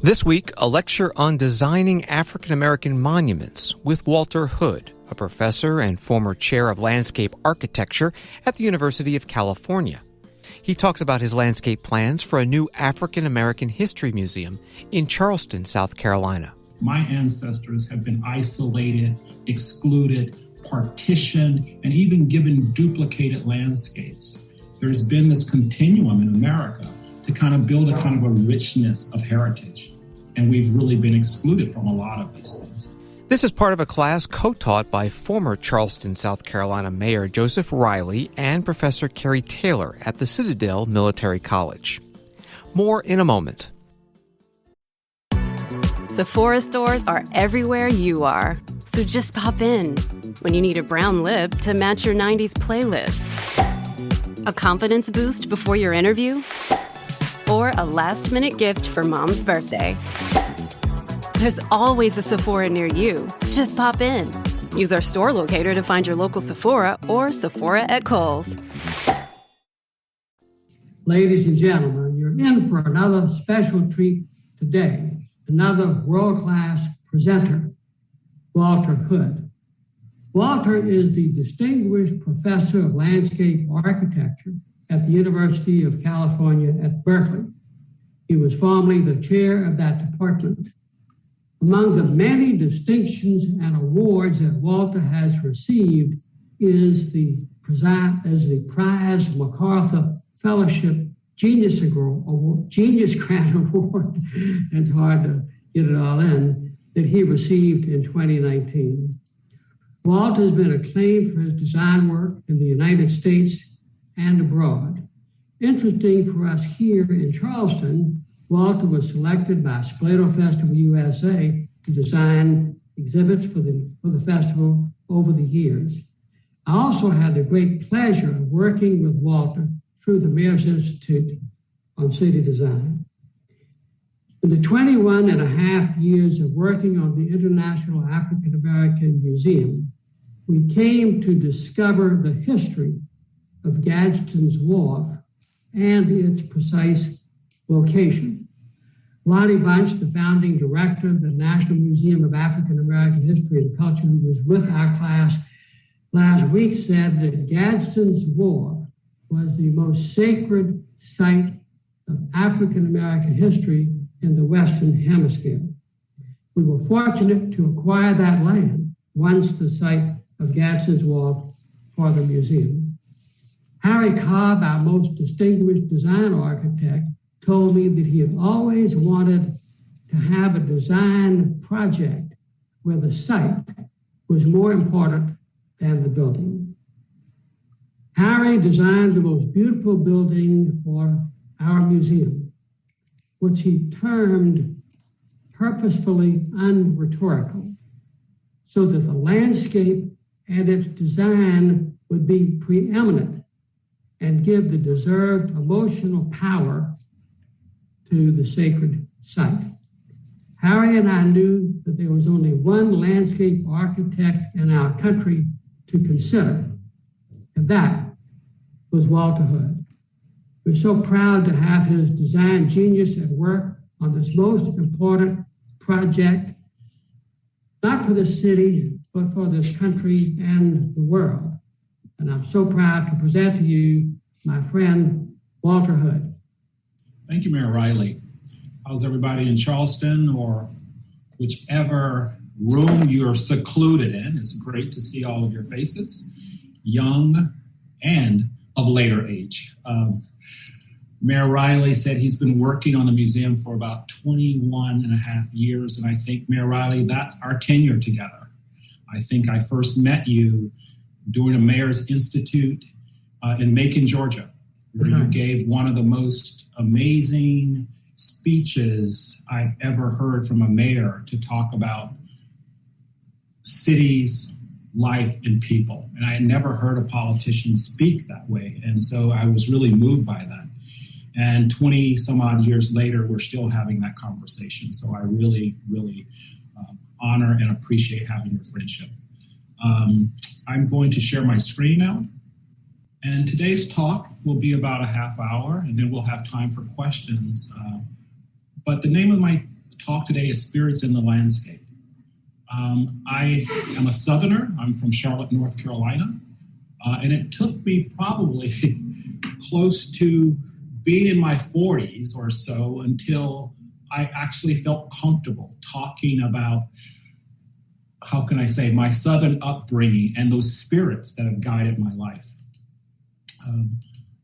This week, a lecture on designing African American monuments with Walter Hood, a professor and former chair of landscape architecture at the University of California. He talks about his landscape plans for a new African American history museum in Charleston, South Carolina. My ancestors have been isolated, excluded, partitioned, and even given duplicated landscapes. There's been this continuum in America to kind of build a kind of a richness of heritage. And we've really been excluded from a lot of these things. This is part of a class co-taught by former Charleston, South Carolina Mayor Joseph Riley and Professor Kerry Taylor at the Citadel Military College. More in a moment. Sephora stores are everywhere you are. So just pop in. When you need a brown lip to match your 90s playlist. A confidence boost before your interview. Or a last-minute gift for mom's birthday. There's always a Sephora near you. Just pop in. Use our store locator to find your local Sephora or Sephora at Kohl's. Ladies and gentlemen, you're in for another special treat today. Another world-class presenter, Walter Hood. Walter is the Distinguished Professor of Landscape Architecture at the University of California at Berkeley. He was formerly the chair of that department. Among the many distinctions and awards that Walter has received is the Prize MacArthur Fellowship Genius Grant Award. It's hard to get it all in, that he received in 2019. Walter has been acclaimed for his design work in the United States and abroad. Interesting for us here in Charleston, Walter was selected by Spoleto Festival USA to design exhibits for the festival over the years. I also had the great pleasure of working with Walter through the Mayor's Institute on City Design. In the 21 and a half years of working on the International African American Museum, we came to discover the history of Gadsden's Wharf and its precise location. Lonnie Bunch, the founding director of the National Museum of African American History and Culture, who was with our class last week, said that Gadsden's Wharf was the most sacred site of African American history in the Western Hemisphere. We were fortunate to acquire that land once the site of Gadsden's Wharf for the museum. Harry Cobb, our most distinguished design architect, told me that he had always wanted to have a design project where the site was more important than the building. Harry designed the most beautiful building for our museum, which he termed purposefully unrhetorical, so that the landscape and its design would be preeminent and give the deserved emotional power to the sacred site. Harry and I knew that there was only one landscape architect in our country to consider, and that was Walter Hood. We're so proud to have his design genius at work on this most important project, not for the city, but for this country and the world. And I'm so proud to present to you my friend, Walter Hood. Thank you, Mayor Riley. How's everybody in Charleston or whichever room you're secluded in? It's great to see all of your faces, young and of later age. Mayor Riley said he's been working on the museum for about 21 and a half years. And I think, Mayor Riley, that's our tenure together. I think I first met you during a Mayor's Institute in Macon, Georgia, where you gave one of the most amazing speeches I've ever heard from a mayor to talk about cities, life, and people. And I had never heard a politician speak that way. And so I was really moved by that. And 20 some odd years later, we're still having that conversation. So I really, really honor and appreciate having your friendship. I'm going to share my screen now. And today's talk will be about a half hour, and then we'll have time for questions. But the name of my talk today is spirits in the landscape. I am a Southerner. I'm from Charlotte, North Carolina. And it took me probably close to being in my 40s or so until I actually felt comfortable talking about, how can I say, my Southern upbringing and those spirits that have guided my life.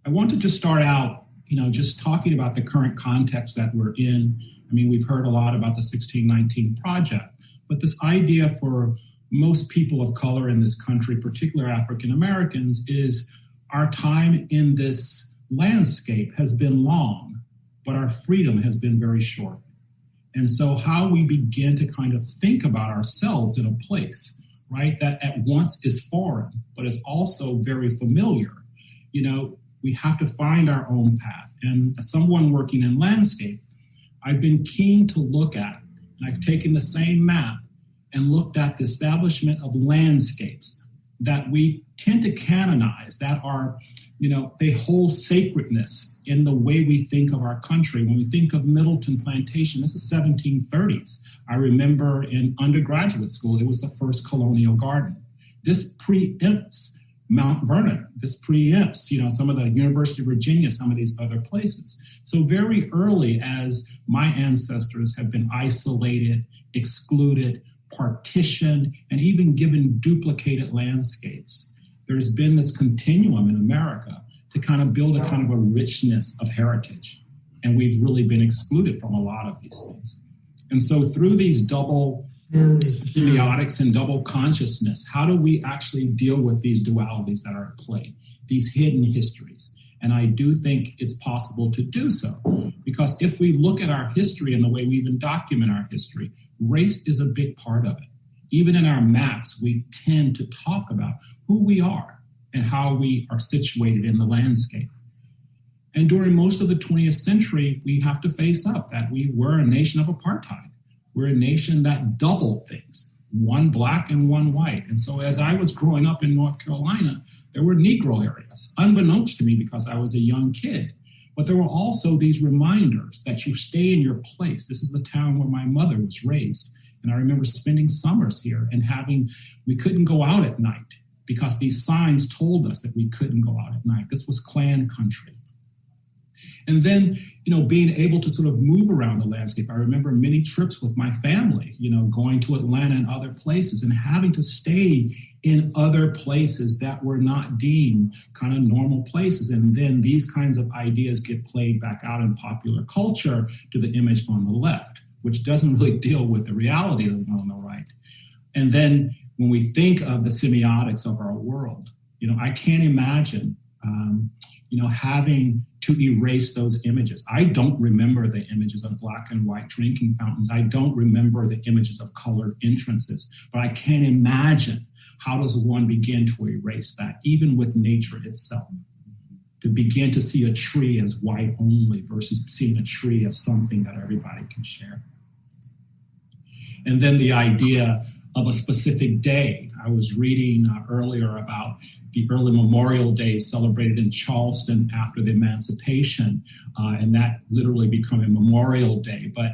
I want to just start out, just talking about the current context that we're in. I mean, we've heard a lot about the 1619 Project, but this idea for most people of color in this country, particularly African Americans, is our time in this landscape has been long, but our freedom has been very short. And so how we begin to kind of think about ourselves in a place, right, that at once is foreign, but is also very familiar, we have to find our own path. And as someone working in landscape, I've been keen to look at, and I've taken the same map and looked at the establishment of landscapes that we tend to canonize, that are, they hold sacredness in the way we think of our country. When we think of Middleton Plantation, this is 1730s. I remember in undergraduate school, it was the first colonial garden. This preempts Mount Vernon. This preempts, some of the University of Virginia, some of these other places. So very early, as my ancestors have been isolated, excluded, partitioned, and even given duplicated landscapes, there's been this continuum in America to kind of build a kind of a richness of heritage. And we've really been excluded from a lot of these things. And so through these double semiotics and double consciousness, how do we actually deal with these dualities that are at play, these hidden histories? And I do think it's possible to do so, because if we look at our history and the way we even document our history, race is a big part of it. Even in our maps, we tend to talk about who we are and how we are situated in the landscape. And during most of the 20th century, we have to face up that we were a nation of apartheid. We're a nation that doubled things, one black and one white. And so as I was growing up in North Carolina, there were Negro areas, unbeknownst to me because I was a young kid. But there were also these reminders that you stay in your place. This is the town where my mother was raised. And I remember spending summers here and we couldn't go out at night because these signs told us that we couldn't go out at night. This was Klan country. And then, being able to sort of move around the landscape. I remember many trips with my family, going to Atlanta and other places and having to stay in other places that were not deemed kind of normal places. And then these kinds of ideas get played back out in popular culture to the image on the left, which doesn't really deal with the reality of the one on the right. And then when we think of the semiotics of our world, I can't imagine, having to erase those images. I don't remember the images of black and white drinking fountains. I don't remember the images of colored entrances, but I can't imagine how does one begin to erase that, even with nature itself, to begin to see a tree as white only versus seeing a tree as something that everybody can share. And then the idea of a specific day. I was reading earlier about the early Memorial Day celebrated in Charleston after the emancipation, and that literally became a Memorial Day. But,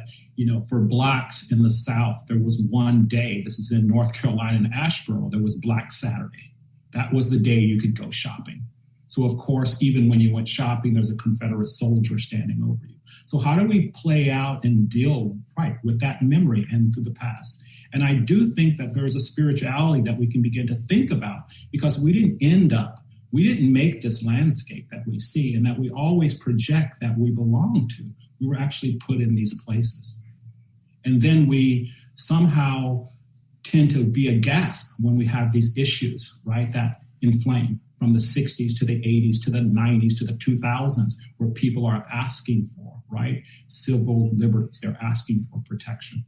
for Blacks in the South, there was one day, this is in North Carolina in Asheboro, there was Black Saturday. That was the day you could go shopping. So, of course, even when you went shopping, there's a Confederate soldier standing over you. So how do we play out and deal, with that memory and through the past? And I do think that there's a spirituality that we can begin to think about, because we didn't make this landscape that we see and that we always project that we belong to. We were actually put in these places. And then we somehow tend to be aghast when we have these issues, that inflame from the 60s to the 80s to the 90s to the 2000s, where people are asking for, civil liberties. They're asking for protection.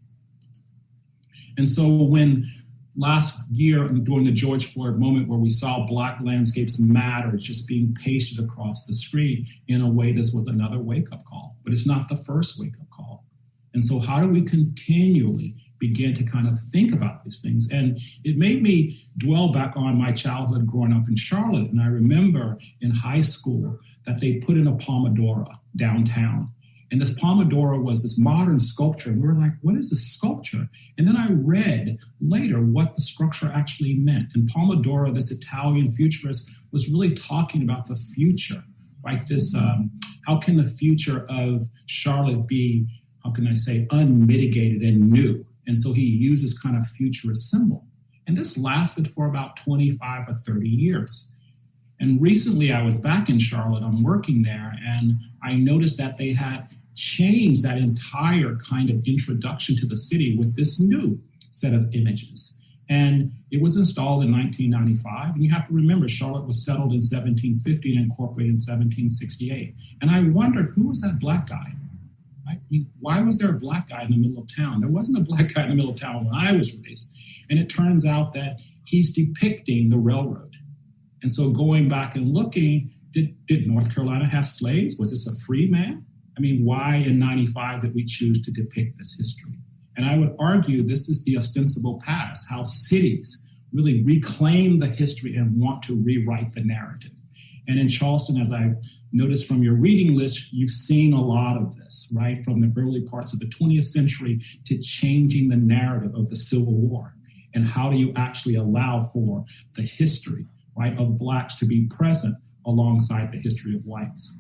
And so when last year during the George Floyd moment where we saw Black landscapes matter just being pasted across the street, in a way, this was another wake-up call, but it's not the first wake-up call. And so how do we continually begin to kind of think about these things? And it made me dwell back on my childhood growing up in Charlotte. And I remember in high school that they put in a Pomodoro downtown. And this Pomodoro was this modern sculpture. And we were like, what is this sculpture? And then I read later what the structure actually meant. And Pomodoro, this Italian futurist, was really talking about the future, right? This, how can the future of Charlotte be, how can I say, unmitigated and new? And so he used this kind of futurist symbol. And this lasted for about 25 or 30 years. And recently I was back in Charlotte, I'm working there, and I noticed that they had changed that entire kind of introduction to the city with this new set of images. And it was installed in 1995. And you have to remember, Charlotte was settled in 1750 and incorporated in 1768. And I wondered, who was that black guy? I mean, why was there a black guy in the middle of town? There wasn't a black guy in the middle of town when I was raised. And it turns out that he's depicting the railroad. And so going back and looking, did North Carolina have slaves? Was this a free man? I mean, why in 95 did we choose to depict this history? And I would argue this is the ostensible past, how cities really reclaim the history and want to rewrite the narrative. And in Charleston, as I've noticed from your reading list, you've seen a lot of this, right? From the early parts of the 20th century to changing the narrative of the Civil War. And how do you actually allow for the history, right, of Blacks to be present alongside the history of whites?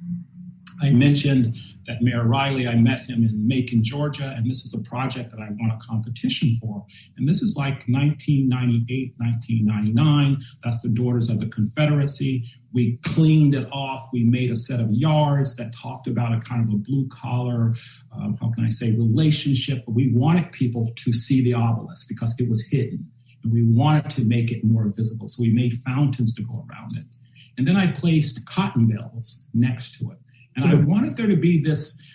I mentioned that Mayor Riley, I met him in Macon, Georgia, and this is a project that I won a competition for. And this is like 1998, 1999. That's the Daughters of the Confederacy. We cleaned it off. We made a set of yards that talked about a kind of a blue collar, relationship. But we wanted people to see the obelisk because it was hidden. And we wanted to make it more visible. So we made fountains to go around it. And then I placed cotton bales next to it. And I wanted there to be this,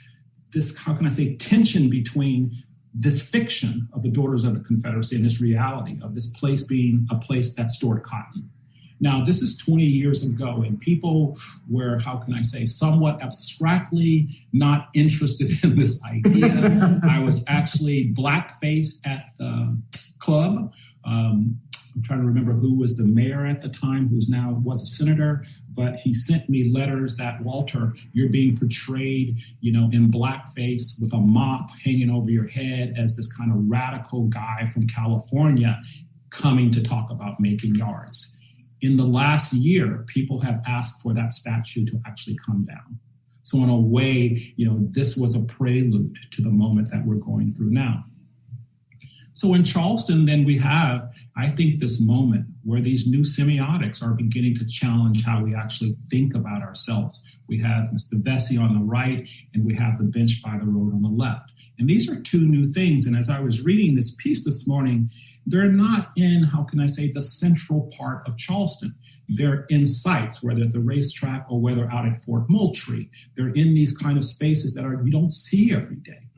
tension between this fiction of the Daughters of the Confederacy and this reality of this place being a place that stored cotton. Now, this is 20 years ago, and people were, somewhat abstractly not interested in this idea. I was actually black-faced at the club. I'm trying to remember who was the mayor at the time, who's now was a senator, but he sent me letters that, Walter, you're being portrayed, in blackface with a mop hanging over your head as this kind of radical guy from California coming to talk about making yards. In the last year, people have asked for that statue to actually come down. So in a way, this was a prelude to the moment that we're going through now. So in Charleston, then we have, I think, this moment where these new semiotics are beginning to challenge how we actually think about ourselves. We have Mr. Vesey on the right, and we have the bench by the road on the left. And these are two new things. And as I was reading this piece this morning, they're not in, the central part of Charleston. They're in sites, whether at the racetrack or whether out at Fort Moultrie. They're in these kind of spaces that we don't see every day.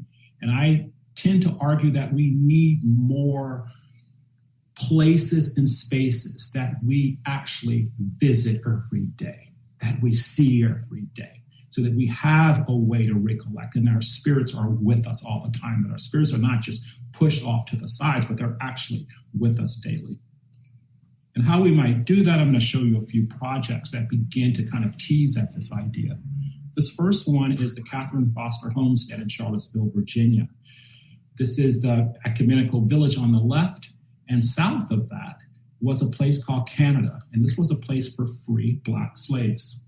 And I tend to argue that we need more places and spaces that we actually visit every day, that we see every day, so that we have a way to recollect and our spirits are with us all the time, that our spirits are not just pushed off to the sides, but they're actually with us daily. And how we might do that, I'm going to show you a few projects that begin to kind of tease at this idea. This first one is the Catherine Foster Homestead in Charlottesville, Virginia. This is the ecumenical village on the left, and south of that was a place called Canada, and this was a place for free Black slaves.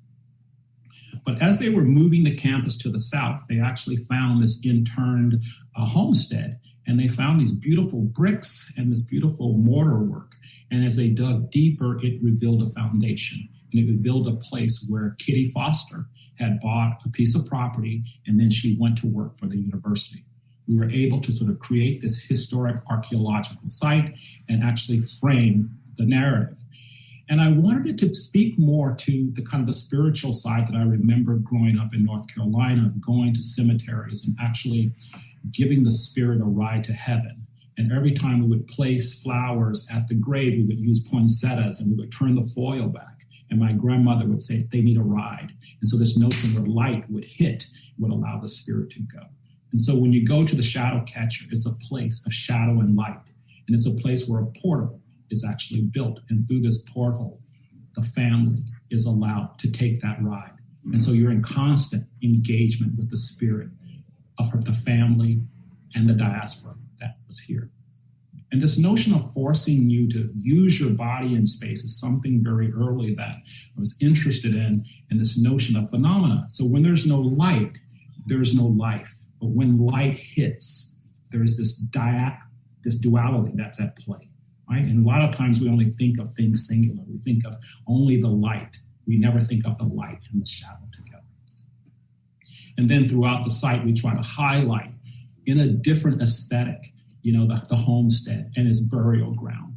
But as they were moving the campus to the south, they actually found this interned homestead, and they found these beautiful bricks and this beautiful mortar work. And as they dug deeper, it revealed a foundation, and it revealed a place where Kitty Foster had bought a piece of property, and then she went to work for the university. We were able to sort of create this historic archaeological site and actually frame the narrative. And I wanted it to speak more to the kind of the spiritual side that I remember growing up in North Carolina, going to cemeteries and actually giving the spirit a ride to heaven. And every time we would place flowers at the grave, we would use poinsettias and we would turn the foil back. And my grandmother would say, they need a ride. And so this notion where light would hit would allow the spirit to go. And so when you go to the shadow catcher, it's a place of shadow and light. And it's a place where a portal is actually built. And through this portal, the family is allowed to take that ride. And so you're in constant engagement with the spirit. of the family and the diaspora that was here. And this notion of forcing you to use your body in space is something very early that I was interested in this notion of phenomena. So when there's no light, there's no life. But when light hits, there's this duality that's at play, right? And a lot of times we only think of things singular. We think of only the light. We never think of the light and the shadow together. And then throughout the site, we try to highlight in a different aesthetic, the homestead and its burial ground.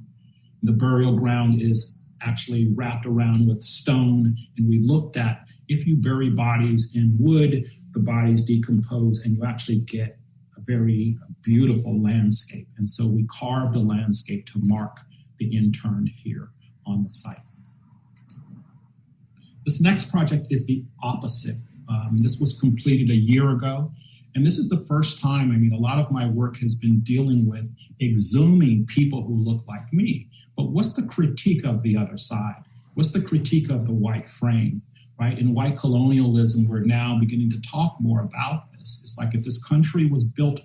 The burial ground is actually wrapped around with stone. And we looked at, if you bury bodies in wood, the bodies decompose and you actually get a very beautiful landscape. And so we carved a landscape to mark the interned here on the site. This next project is the opposite. This was completed a year ago. And this is the first time, a lot of my work has been dealing with exhuming people who look like me. But what's the critique of the other side? What's the critique of the white frame, right? In white colonialism, we're now beginning to talk more about this. It's like if this country was built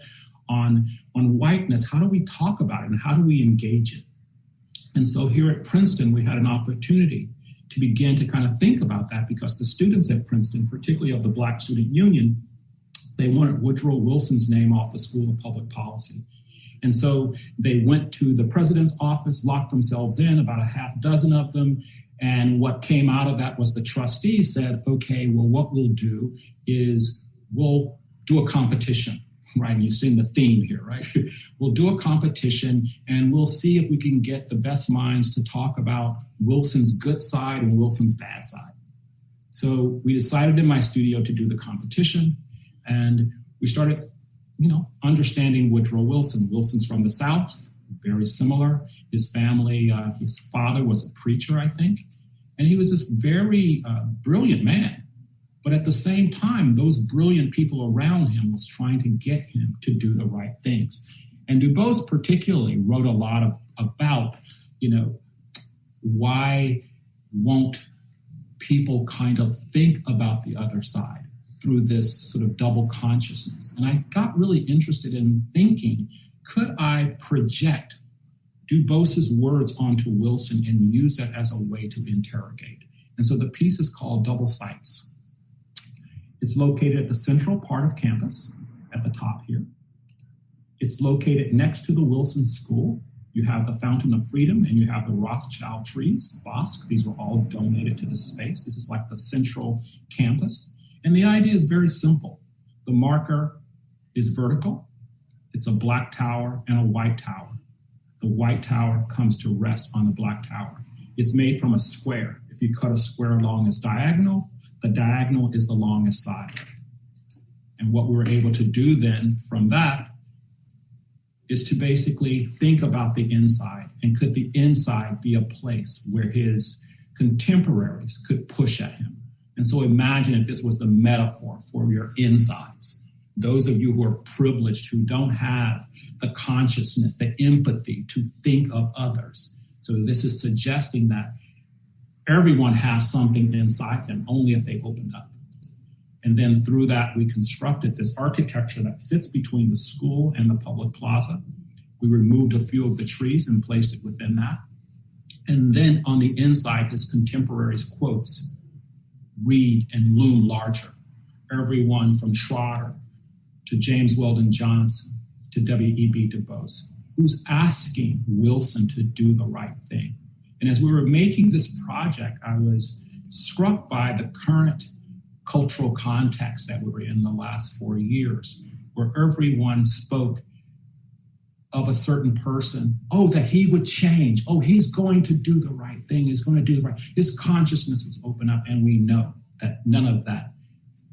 on whiteness, how do we talk about it and how do we engage it? And so here at Princeton, we had an opportunity to begin to kind of think about that because the students at Princeton, particularly of the Black Student Union, they wanted Woodrow Wilson's name off the School of Public Policy. And so they went to the president's office, locked themselves in, about a half dozen of them. And what came out of that was the trustees said, okay, well, what we'll do is we'll do a competition, right? And you've seen the theme here, right? We'll do a competition and we'll see if we can get the best minds to talk about Wilson's good side and Wilson's bad side. So we decided in my studio to do the competition. And we started, understanding Woodrow Wilson. Wilson's from the South, very similar. His family, his father was a preacher, I think. And he was this very brilliant man. But at the same time, those brilliant people around him was trying to get him to do the right things. And Du Bois particularly wrote a lot about, why won't people kind of think about the other side through this sort of double consciousness. And I got really interested in thinking, could I project Du Bois's words onto Wilson and use that as a way to interrogate? And so the piece is called Double Sights. It's located at the central part of campus, at the top here. It's located next to the Wilson School. You have the Fountain of Freedom and you have the Rothschild trees, Bosque. These were all donated to the space. This is like the central campus. And the idea is very simple. The marker is vertical. It's a black tower and a white tower. The white tower comes to rest on the black tower. It's made from a square. If you cut a square along its diagonal, the diagonal is the longest side. And what we were able to do then from that is to basically think about the inside. And could the inside be a place where his contemporaries could push at him? And so imagine if this was the metaphor for your insides. Those of you who are privileged, who don't have the consciousness, the empathy to think of others. So this is suggesting that everyone has something inside them, only if they open up. And then through that, we constructed this architecture that sits between the school and the public plaza. We removed a few of the trees and placed it within that. And then on the inside, his contemporaries' quotes read and loom larger. Everyone from Trotter to James Weldon Johnson to W.E.B. Du Bois, who's asking Wilson to do the right thing. And as we were making this project, I was struck by the current cultural context that we were in the last 4 years, where everyone spoke of a certain person, that he would change. He's going to do the right thing. He's going to do the right. His consciousness was open up, and we know that none of that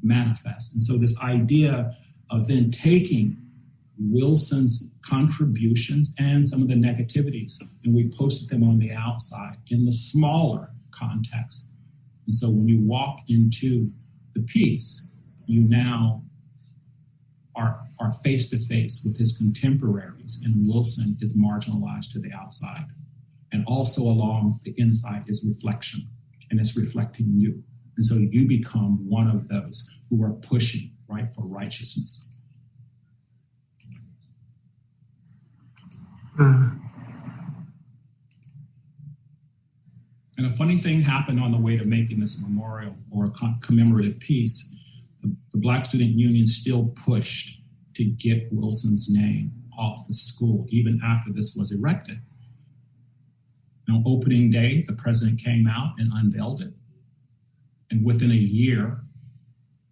manifests. And so this idea of then taking Wilson's contributions and some of the negativities, and we posted them on the outside in the smaller context. And so when you walk into the piece, you now are face to face with his contemporaries, and Wilson is marginalized to the outside. And also along the inside is reflection, and it's reflecting you. And so you become one of those who are pushing, right, for righteousness. And a funny thing happened on the way to making this memorial or a commemorative piece. The Black Student Union still pushed to get Wilson's name off the school, even after this was erected. On opening day, the president came out and unveiled it. And within a year,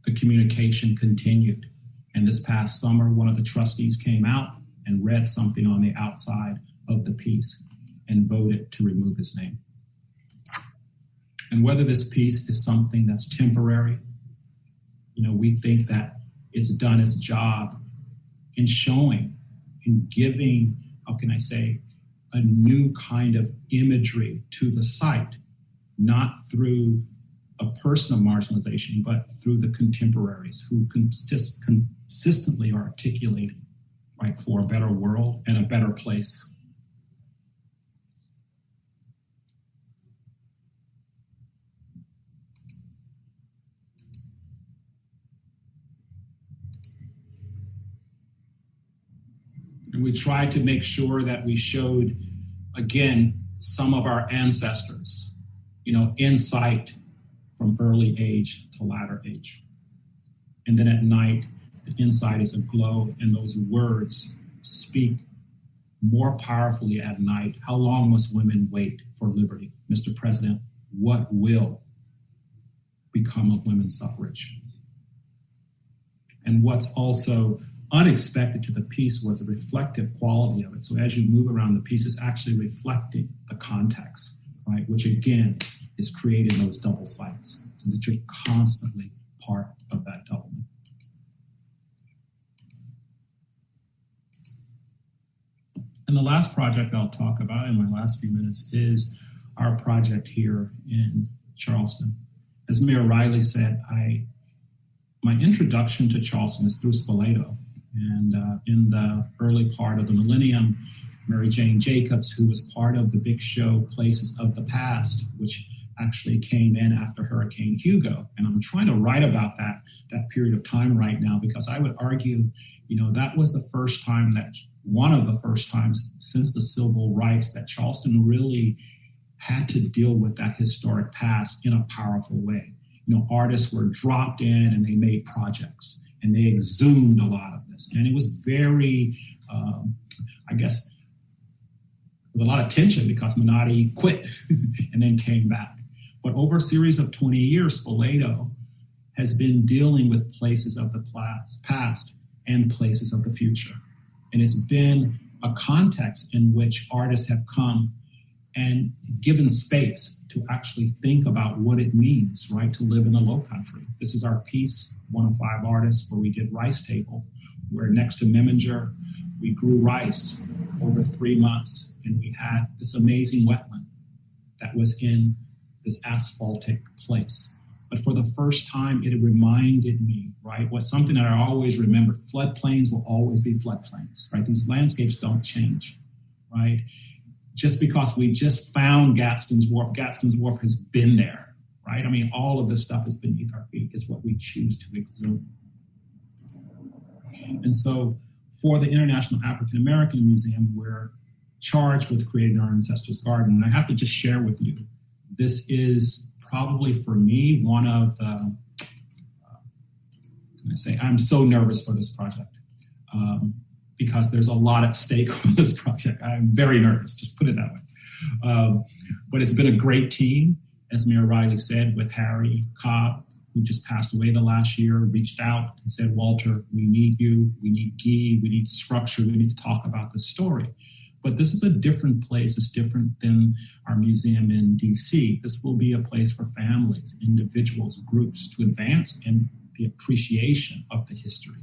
the communication continued. And this past summer, one of the trustees came out and read something on the outside of the piece and voted to remove his name. And whether this piece is something that's temporary, we think that it's done its job in showing, in giving, a new kind of imagery to the site, not through a personal marginalization, but through the contemporaries who consistently are articulating, right, for a better world and a better place. And we tried to make sure that we showed, again, some of our ancestors, insight from early age to latter age. And then at night, the inside is aglow, and those words speak more powerfully at night. How long must women wait for liberty? Mr. President, what will become of women's suffrage? And what's also unexpected to the piece was the reflective quality of it. So as you move around, the piece is actually reflecting the context, right? Which again is creating those double sights so that you're constantly part of that doubling. And the last project I'll talk about in my last few minutes is our project here in Charleston. As Mayor Riley said, my introduction to Charleston is through Spoleto. And in the early part of the millennium, Mary Jane Jacobs, who was part of the big show Places of the Past, which actually came in after Hurricane Hugo. And I'm trying to write about that period of time right now, because I would argue, that was one of the first times since the civil rights that Charleston really had to deal with that historic past in a powerful way. Artists were dropped in and they made projects. And they exhumed a lot of this. And it was very, there was a lot of tension because Menotti quit and then came back. But over a series of 20 years, Spoleto has been dealing with places of the past and places of the future. And it's been a context in which artists have come and given space to actually think about what it means, right, to live in the Low Country. This is our piece, one of 5 artists, where we did Rice Table, where next to Meminger, we grew rice over 3 months, and we had this amazing wetland that was in this asphaltic place. But for the first time, it reminded me, right, was something that I always remembered. Floodplains will always be floodplains, right? These landscapes don't change, right? Just because we just found Gadsden's Wharf has been there, right? All of this stuff is beneath our feet. It's what we choose to exhume. And so for the International African American Museum, we're charged with creating our ancestors' garden. And I have to just share with you, this is probably for me one of the, I'm so nervous for this project. Because there's a lot at stake on this project. I'm very nervous, just put it that way. But it's been a great team, as Mayor Riley said, with Harry Cobb, who just passed away the last year, reached out and said, Walter, we need you, we need Guy, we need structure, we need to talk about this story. But this is a different place. It's different than our museum in DC. This will be a place for families, individuals, groups to advance in the appreciation of the history.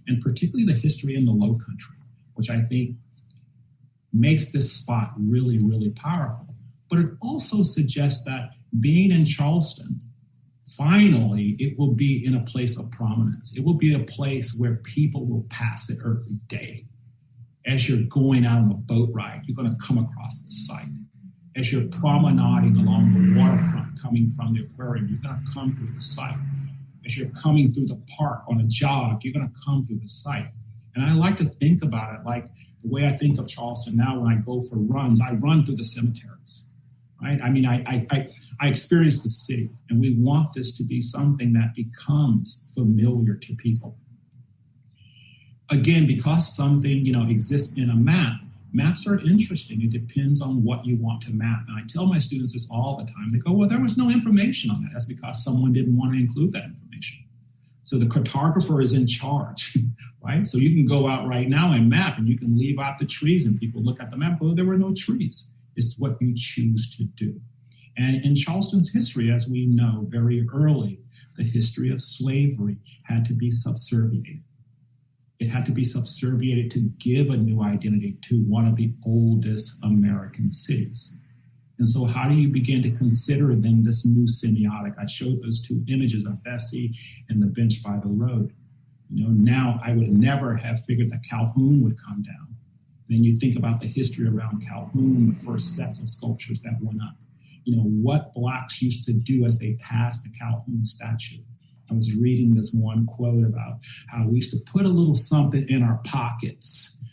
And particularly the history in the Low Country, which I think makes this spot really, really powerful. But it also suggests that being in Charleston, finally, it will be in a place of prominence. It will be a place where people will pass it every day. As you're going out on a boat ride, you're going to come across the site. As you're promenading along the waterfront, coming from the aquarium, you're going to come through the site. As you're coming through the park on a jog, you're going to come through the site. And I like to think about it like The way I think of Charleston now, when I go for runs, I run through the cemeteries, right? I mean, I experience the city, and we want this to be something that becomes familiar to people. Again, because something, exists in a map, maps are interesting. It depends on what you want to map. And I tell my students this all the time. They go, well, there was no information on that. That's because someone didn't want to include that information. So the cartographer is in charge, right? So you can go out right now and map, and you can leave out the trees, and people look at the map, well, there were no trees. It's what you choose to do. And in Charleston's history, as we know very early, the history of slavery had to be subserviated. It had to be subserviated to give a new identity to one of the oldest American cities. And so how do you begin to consider then this new semiotic? I showed those two images of Vesey and the bench by the road. Now I would never have figured that Calhoun would come down. Then you think about the history around Calhoun, the first sets of sculptures that went up. What Blacks used to do as they passed the Calhoun statue. I was reading this one quote about how we used to put a little something in our pockets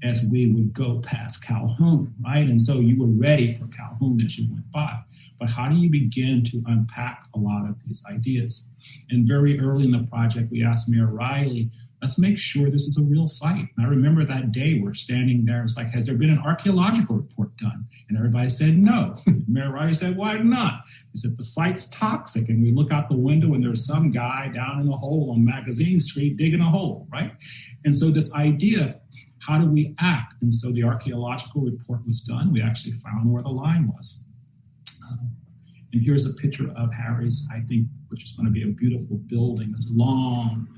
as we would go past Calhoun, right? And so you were ready for Calhoun as you went by. But how do you begin to unpack a lot of these ideas? And very early in the project, we asked Mayor Riley, let's make sure this is a real site. And I remember that day we're standing there. It's like, has there been an archaeological report done? And everybody said no. Mayor Riley said, why not? He said, the site's toxic. And we look out the window and there's some guy down in a hole on Magazine Street digging a hole, right? And so this idea of how do we act? And so the archaeological report was done. We actually found where the line was. And here's a picture of Harry's, I think, which is going to be a beautiful building, this long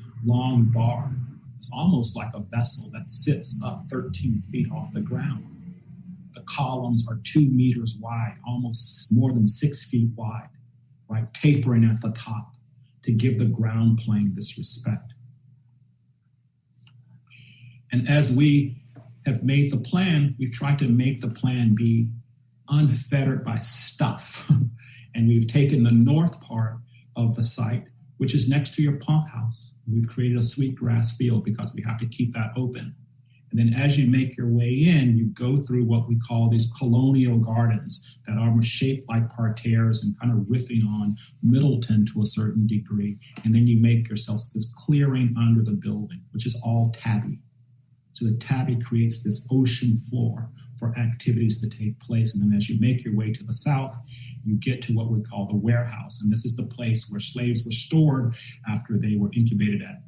bar. It's almost like a vessel that sits up 13 feet off the ground. The columns are 2 meters wide, almost more than 6 feet wide, right? Tapering at the top to give the ground plane this respect. And as we have made the plan, we've tried to make the plan be unfettered by stuff. And we've taken the north part of the site, which is next to your pump house. We've created a sweetgrass field because we have to keep that open. And then as you make your way in, you go through what we call these colonial gardens that are shaped like parterres and kind of riffing on Middleton to a certain degree. And then you make yourself this clearing under the building, which is all tabby. So the tabby creates this ocean floor for activities to take place. And then as you make your way to the south, you get to what we call the warehouse. And this is the place where slaves were stored after they were incubated at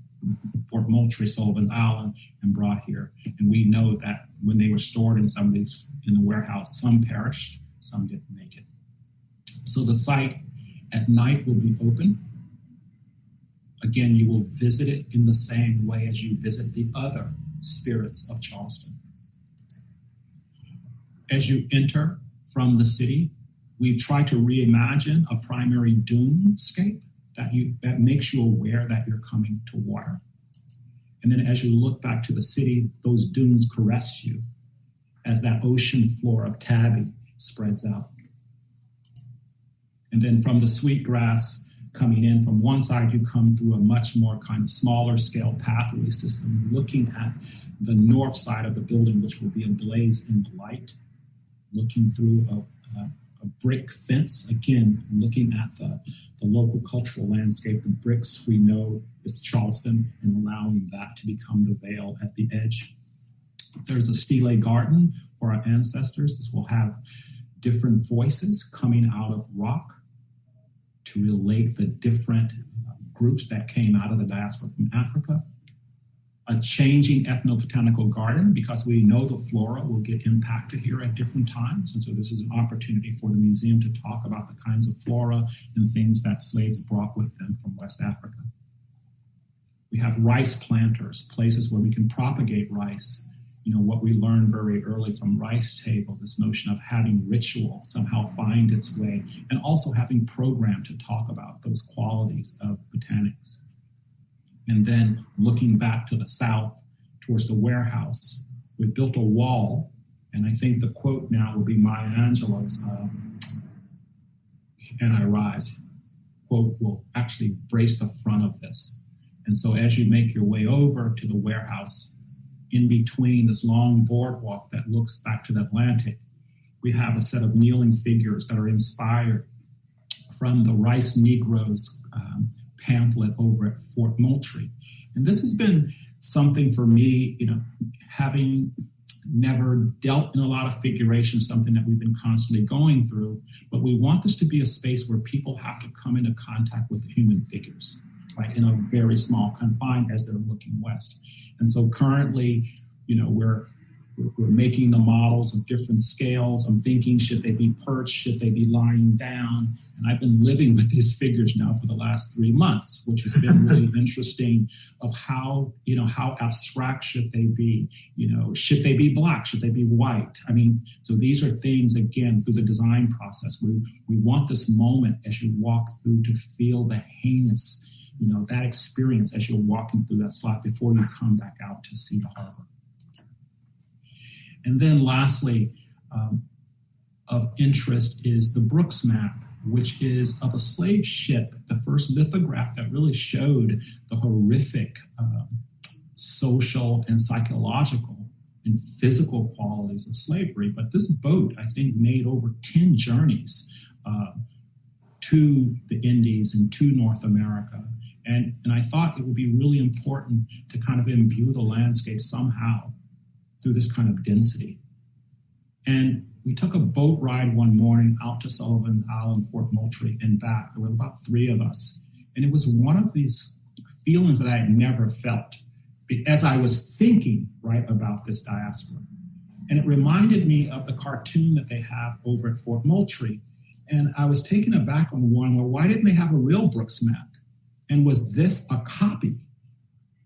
Fort Moultrie, Sullivan's Island, and brought here. And we know that when they were stored in some of these, in the warehouse, some perished, some didn't make it. So the site at night will be open. Again, you will visit it in the same way as you visit the other spirits of Charleston. As you enter from the city, we've tried to reimagine a primary dunescape that makes you aware that you're coming to water. And then as you look back to the city, those dunes caress you as that ocean floor of tabby spreads out. And then from the sweetgrass coming in, from one side, you come through a much more kind of smaller scale pathway system, looking at the north side of the building, which will be ablaze in light, looking through a brick fence, again, looking at the local cultural landscape. The bricks we know is Charleston, and allowing that to become the veil at the edge. There's a stele garden for our ancestors. This will have different voices coming out of rock to relate the different groups that came out of the diaspora from Africa. A changing ethnobotanical garden, because we know the flora will get impacted here at different times. And so this is an opportunity for the museum to talk about the kinds of flora and things that slaves brought with them from West Africa. We have rice planters, places where we can propagate rice. You know, what we learned very early from Rice Table, this notion of having ritual somehow find its way, and also having program to talk about those qualities of botanics. And then looking back to the south towards the warehouse, we've built a wall, and I think the quote now will be Maya Angelou's, "And I Rise," quote, will actually brace the front of this. And so as you make your way over to the warehouse, in between this long boardwalk that looks back to the Atlantic, we have a set of kneeling figures that are inspired from the Rice Negroes pamphlet over at Fort Moultrie. And this has been something for me, having never dealt in a lot of figuration, something that we've been constantly going through, but we want this to be a space where people have to come into contact with the human figures, right, in a very small confine as they're looking west. And so currently, we're making the models of different scales. I'm thinking, should they be perched? Should they be lying down? And I've been living with these figures now for the last 3 months, which has been really interesting of how abstract should they be? Should they be black? Should they be white? So these are things, again, through the design process. We want this moment as you walk through to feel the heinous, that experience as you're walking through that slot before you come back out to see the harbor. And then lastly, of interest is the Brooks map, which is of a slave ship, the first lithograph that really showed the horrific social and psychological and physical qualities of slavery. But this boat, I think, made over 10 journeys to the Indies and to North America. And I thought it would be really important to kind of imbue the landscape somehow through this kind of density. And we took a boat ride one morning out to Sullivan Island, Fort Moultrie, and back. There were about 3 of us. And it was one of these feelings that I had never felt as I was thinking, right, about this diaspora. And it reminded me of the cartoon that they have over at Fort Moultrie. And I was taken aback on one, well, why didn't they have a real Brooks map? And was this a copy?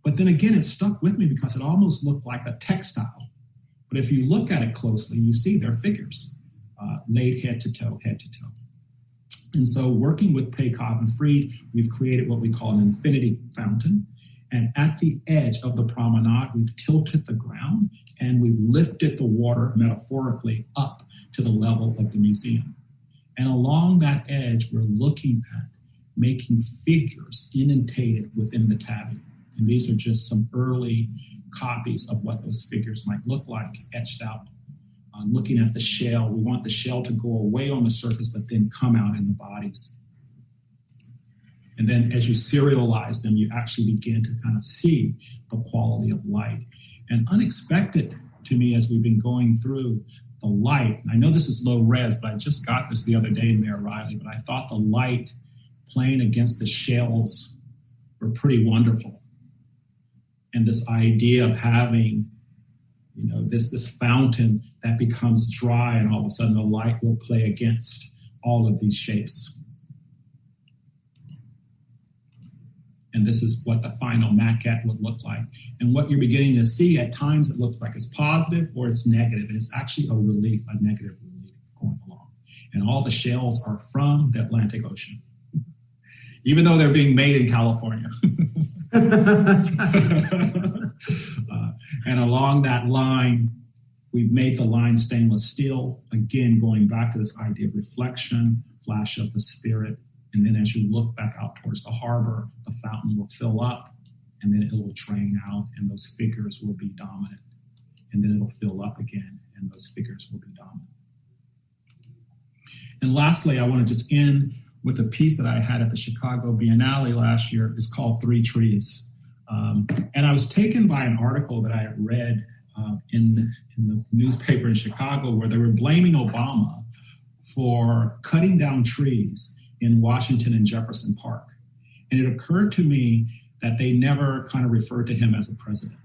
But then again, it stuck with me because it almost looked like a textile. But if you look at it closely, you see their figures laid head to toe. And so working with Paycobb and Freed, we've created what we call an infinity fountain. And at the edge of the promenade, we've tilted the ground and we've lifted the water metaphorically up to the level of the museum. And along that edge, we're looking at making figures indentated within the tabby. And these are just some early copies of what those figures might look like, etched out. Looking at the shell, we want the shell to go away on the surface, but then come out in the bodies. And then as you serialize them, you actually begin to kind of see the quality of light. And unexpected to me as we've been going through the light, I know this is low res, but I just got this the other day, Mayor Riley, but I thought the light playing against the shells were pretty wonderful. And this idea of having, this fountain that becomes dry and all of a sudden the light will play against all of these shapes. And this is what the final maquette would look like. And what you're beginning to see at times, it looks like it's positive or it's negative. And it's actually a negative relief going along. And all the shells are from the Atlantic Ocean, even though they're being made in California. And along that line, we've made the line stainless steel, again, going back to this idea of reflection, flash of the spirit. And then as you look back out towards the harbor, the fountain will fill up and then it will drain out and those figures will be dominant. And then it'll fill up again and those figures will be dominant. And lastly, I want to just end with a piece that I had at the Chicago Biennale last year. It's called 3 Trees. And I was taken by an article that I had read in the newspaper in Chicago where they were blaming Obama for cutting down trees in Washington and Jefferson Park. And it occurred to me that they never kind of referred to him as a president.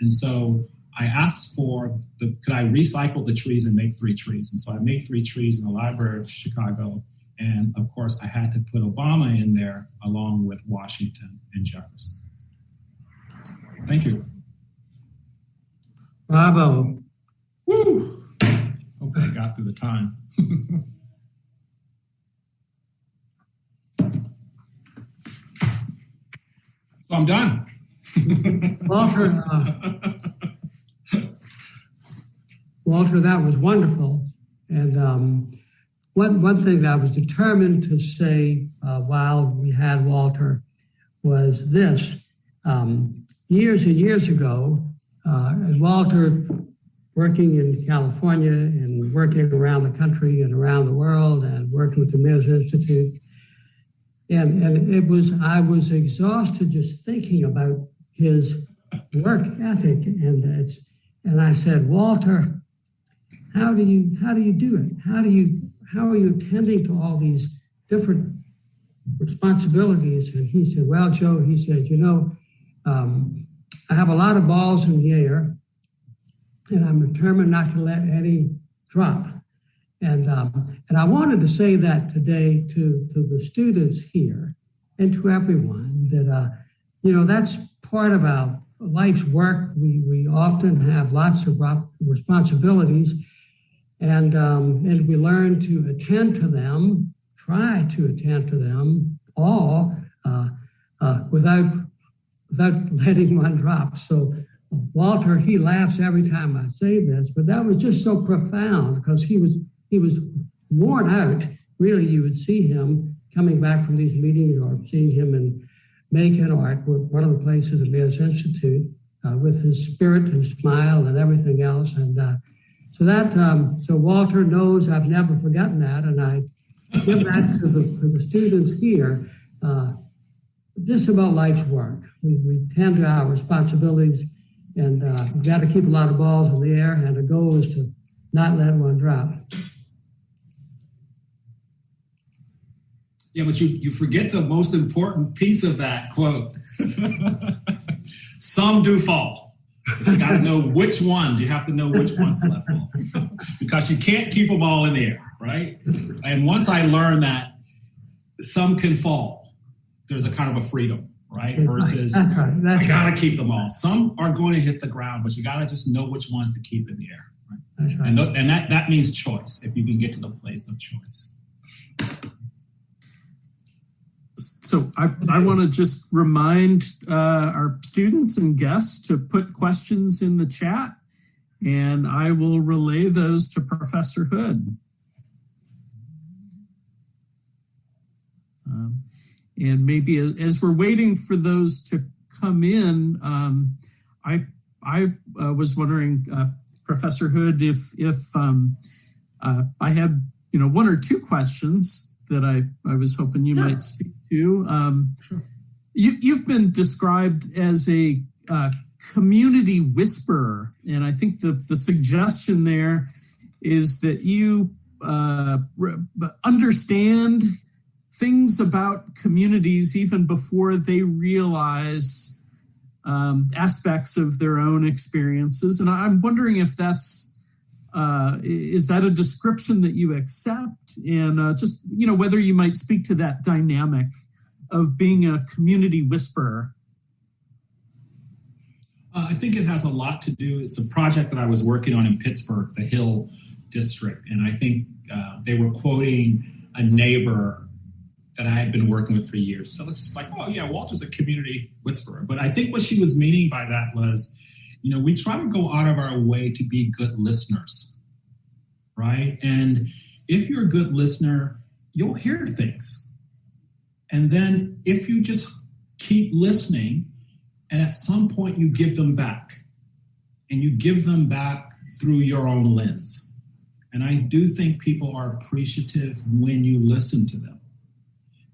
And so I asked could I recycle the trees and make 3 trees? And so I made 3 trees in the Library of Chicago. And of course, I had to put Obama in there along with Washington and Jefferson. Thank you. Bravo. Woo! Hope I got through the time. So I'm done. Walter, that was wonderful. And one thing that I was determined to say while we had Walter was this. Years and years ago, And Walter, working in California and working around the country and around the world and working with the Mayor's Institute. And I was exhausted just thinking about his work ethic. And I said, Walter, how do you do it? How are you attending to all these different responsibilities? And he said, well, Joe, he said, I have a lot of balls in the air, and I'm determined not to let any drop. And I wanted to say that today to the students here and to everyone that, that's part of our life's work. We often have lots of responsibilities, and we learn to attend to them, try to attend to them all without letting one drop. So Walter, he laughs every time I say this, but that was just so profound because he was worn out. Really, you would see him coming back from these meetings or seeing him in Macon or at one of the places at Mayor's Institute with his spirit and smile and everything else. And so Walter knows I've never forgotten that, and I give that to the students here. Just about life's work. We tend to our responsibilities, and we've got to keep a lot of balls in the air, and the goal is to not let one drop. Yeah, but you forget the most important piece of that quote. Some do fall. But you got to know which ones. You have to know which ones to let fall. Because you can't keep them all in the air, right? And once I learned that some can fall, there's a kind of a freedom, right? Versus That's right. I got to keep them all. Some are going to hit the ground, but you got to just know which ones to keep in the air. Right? That's right. And that means choice, if you can get to the place of choice. So I want to just remind our students and guests to put questions in the chat, and I will relay those to Professor Hood. And maybe as we're waiting for those to come in, I was wondering, Professor Hood, if I had one or two questions that I was hoping you might speak to. You've been described as a community whisperer, and I think the suggestion there is that you understand things about communities even before they realize aspects of their own experiences. And I'm wondering if is that a description that you accept? And just, whether you might speak to that dynamic of being a community whisperer. I think it has a lot to do. It's a project that I was working on in Pittsburgh, the Hill District. And I think they were quoting a neighbor that I had been working with for years. So it's just like, oh yeah, Walter's a community whisperer. But I think what she was meaning by that was, we try to go out of our way to be good listeners, right? And if you're a good listener, you'll hear things. And then if you just keep listening, and at some point you give them back, and you give them back through your own lens. And I do think people are appreciative when you listen to them.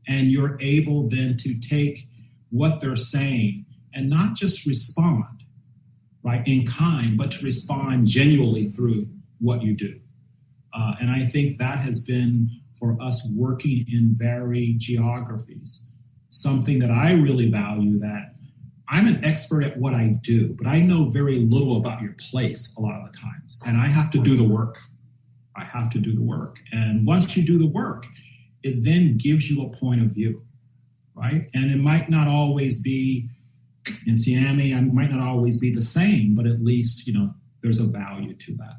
And you're able then to take what they're saying and not just respond, right, in kind, but to respond genuinely through what you do. And I think that has been, for us working in varied geographies, something that I really value, that I'm an expert at what I do, but I know very little about your place a lot of the times. And I have to do the work. And once you do the work, it then gives you a point of view, right? And it might not always be, in Siami, it might not always be the same, but at least, there's a value to that.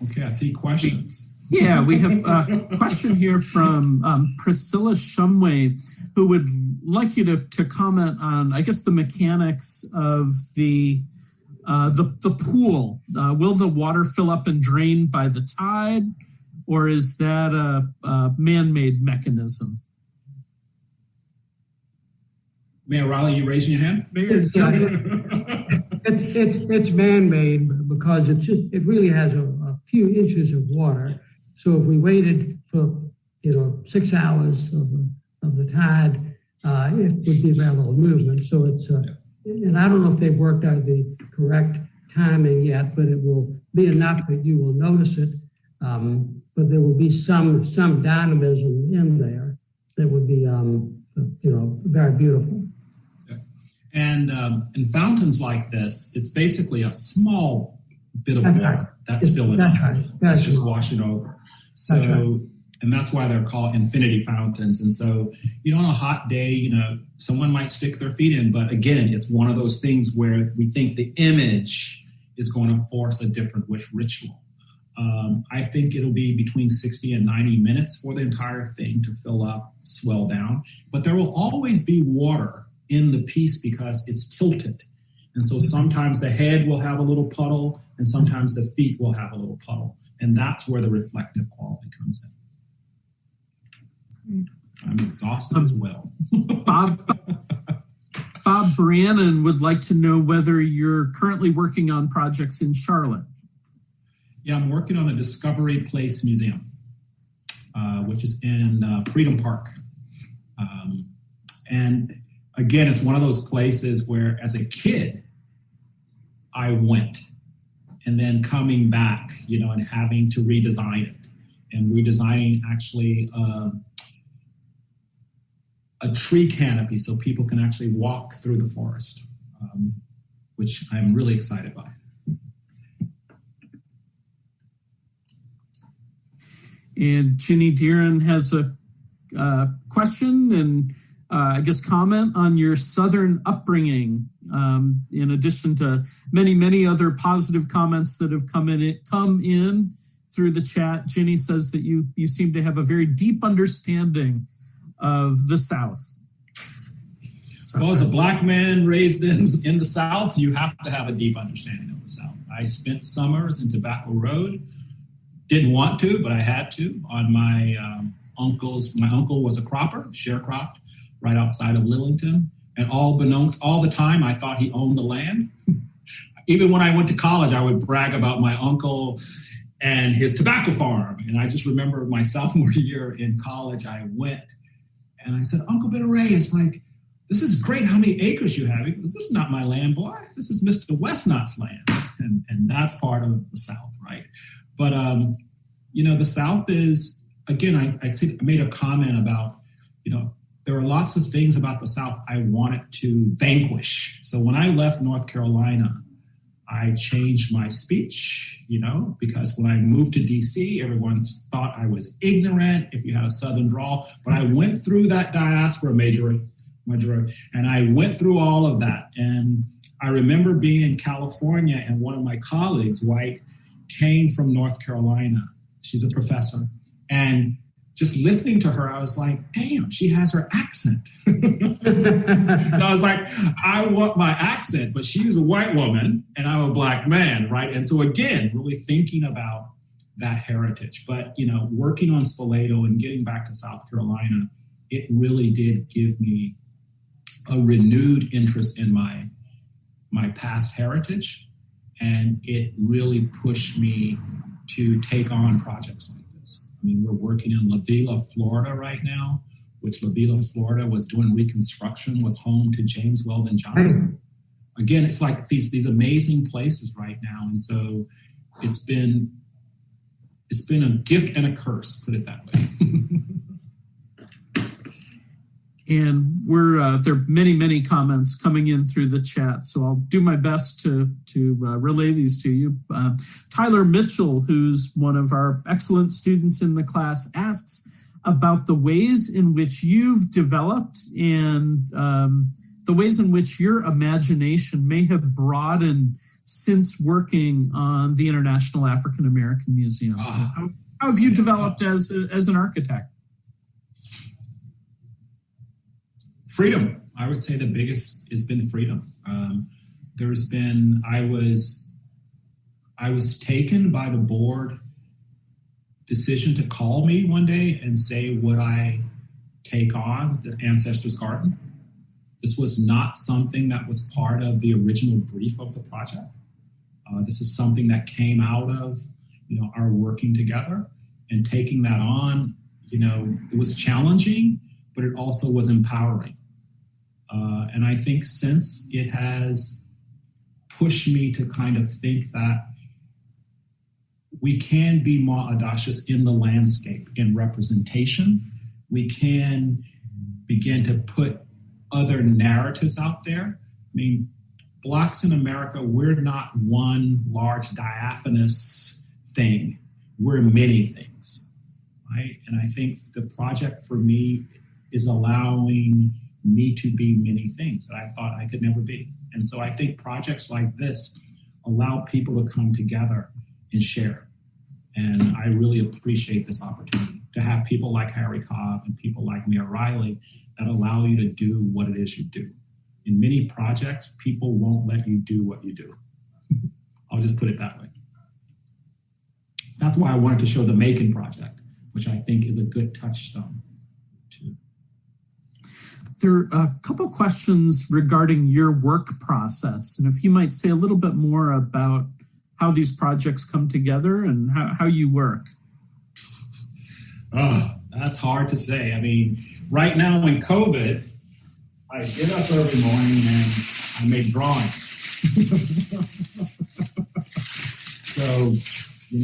Okay, I see questions. Yeah, we have a question here from Priscilla Shumway, who would like you to comment on, I guess, the mechanics of the pool. Will the water fill up and drain by the tide, or is that a man-made mechanism? Mayor Riley, you raising your hand? It's man-made because it really has a few inches of water. So if we waited for 6 hours of the tide, it would be very little movement. So it's and I don't know if they've worked out the correct timing yet, but it will be enough that you will notice it. But there will be some dynamism in there that would be very beautiful. And in fountains like this, it's basically a small bit of water that's filling up. That's just washing over. So, and that's why they're called infinity fountains. And so, on a hot day, someone might stick their feet in. But again, it's one of those things where we think the image is going to force a different ritual. I think it'll be between 60 and 90 minutes for the entire thing to fill up, swell down. But there will always be water in the piece because it's tilted. And so sometimes the head will have a little puddle and sometimes the feet will have a little puddle. And that's where the reflective quality comes in. I'm exhausted as well. Bob Brannon would like to know whether you're currently working on projects in Charlotte. Yeah, I'm working on the Discovery Place Museum, which is in Freedom Park. And again, it's one of those places where as a kid, I went and then coming back, and having to redesign it and redesigning actually a tree canopy so people can actually walk through the forest, which I'm really excited by. And Ginny Deeren has a question and I guess comment on your Southern upbringing, in addition to many, many other positive comments that have come in through the chat. Ginny says that you seem to have a very deep understanding of the South. Well, as a Black man raised in the South, you have to have a deep understanding of the South. I spent summers in Tobacco Road. Didn't want to, but I had to. On my uncle was a cropper, sharecropped, right outside of Lillington. And all the time, I thought he owned the land. Even when I went to college, I would brag about my uncle and his tobacco farm. And I just remember my sophomore year in college, I went and I said, Uncle Benaray, it's like, this is great how many acres you have. He goes, this is not my land, boy. This is Mr. Westnot's land. And that's part of the South, right? But, the South is, again, I made a comment about, there are lots of things about the South I wanted to vanquish. So when I left North Carolina, I changed my speech, because when I moved to D.C., everyone thought I was ignorant if you had a Southern drawl. But I went through that diaspora major, and I went through all of that. And I remember being in California, and one of my colleagues, white, came from North Carolina. She's a professor. And just listening to her, I was like, damn, she has her accent. And I was like, I want my accent, but she was a white woman and I'm a Black man, right? And so again, really thinking about that heritage. But, working on Spoleto and getting back to South Carolina, it really did give me a renewed interest in my past heritage. And it really pushed me to take on projects like this. I mean, we're working in La Villa, Florida right now, which La Villa, Florida was doing reconstruction, was home to James Weldon Johnson. Again, it's like these amazing places right now. And so it's been a gift and a curse, put it that way. And there are many, many comments coming in through the chat, so I'll do my best to relay these to you. Tyler Mitchell, who's one of our excellent students in the class, asks about the ways in which you've developed and the ways in which your imagination may have broadened since working on the International African American Museum. How have you developed as an architect? Freedom. I would say the biggest has been freedom. I was taken by the board decision to call me one day and say, would I take on the Ancestors Garden? This was not something that was part of the original brief of the project. This is something that came out of, our working together and taking that on. It was challenging, but it also was empowering. And I think since it has pushed me to kind of think that we can be more audacious in the landscape, in representation. We can begin to put other narratives out there. I mean, Blacks in America, we're not one large diaphanous thing. We're many things, right? And I think the project for me is allowing me to be many things that I thought I could never be. And so I think projects like this allow people to come together and share. And I really appreciate this opportunity to have people like Harry Cobb and people like Mayor Riley that allow you to do what it is you do. In many projects, people won't let you do what you do. I'll just put it that way. That's why I wanted to show the Macon project, which I think is a good touchstone too. There are a couple questions regarding your work process, and if you might say a little bit more about how these projects come together and how you work. Oh, that's hard to say. I mean, right now in COVID, I get up every morning and I make drawings. So,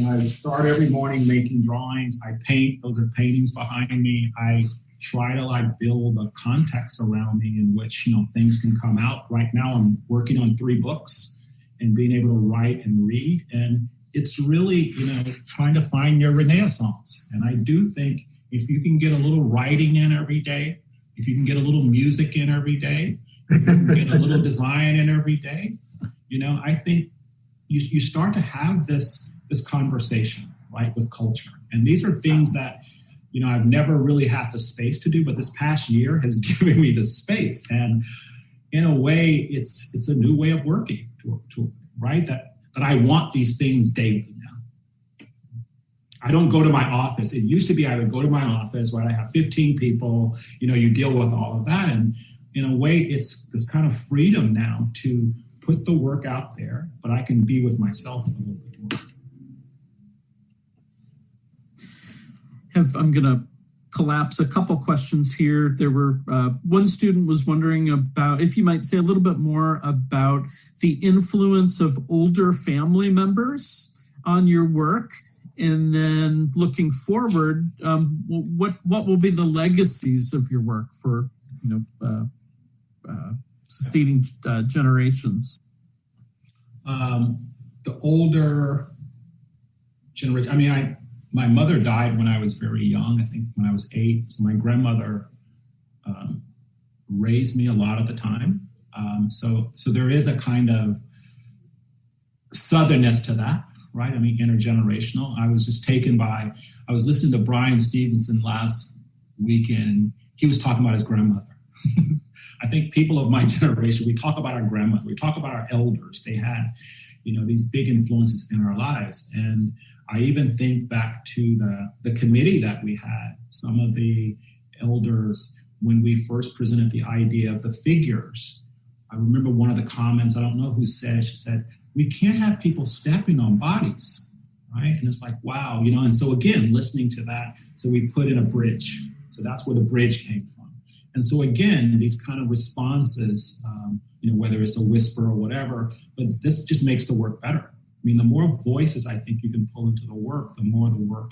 I start every morning making drawings. I paint. Those are paintings behind me. I try to build a context around me in which, things can come out. Right now I'm working on 3 books and being able to write and read. And it's really, trying to find your Renaissance. And I do think if you can get a little writing in every day, if you can get a little music in every day, if you can get a little design in every day, I think you start to have this conversation, right, with culture. And these are things that, I've never really had the space to do, but this past year has given me the space. And in a way, it's a new way of working, right? That I want these things daily now. I don't go to my office. It used to be I would go to my office where I have 15 people, you deal with all of that. And in a way, it's this kind of freedom now to put the work out there, but I can be with myself a little bit more. I'm going to collapse a couple questions here. There were one student was wondering about if you might say a little bit more about the influence of older family members on your work, and then looking forward, what will be the legacies of your work for succeeding generations? The older generation. My mother died when I was very young, I think when I was 8. So my grandmother raised me a lot of the time. So there is a kind of southernness to that, right? Intergenerational. I was just I was listening to Brian Stevenson last weekend. He was talking about his grandmother. I think people of my generation, we talk about our grandmother, we talk about our elders. They had, these big influences in our lives. And I even think back to the committee that we had, some of the elders, when we first presented the idea of the figures. I remember one of the comments, I don't know who said, she said, we can't have people stepping on bodies, right? And it's like, wow, and so again, listening to that, so we put in a bridge. So that's where the bridge came from. And so again, these kind of responses, whether it's a whisper or whatever, but this just makes the work better. The more voices I think you can pull into the work, the more the work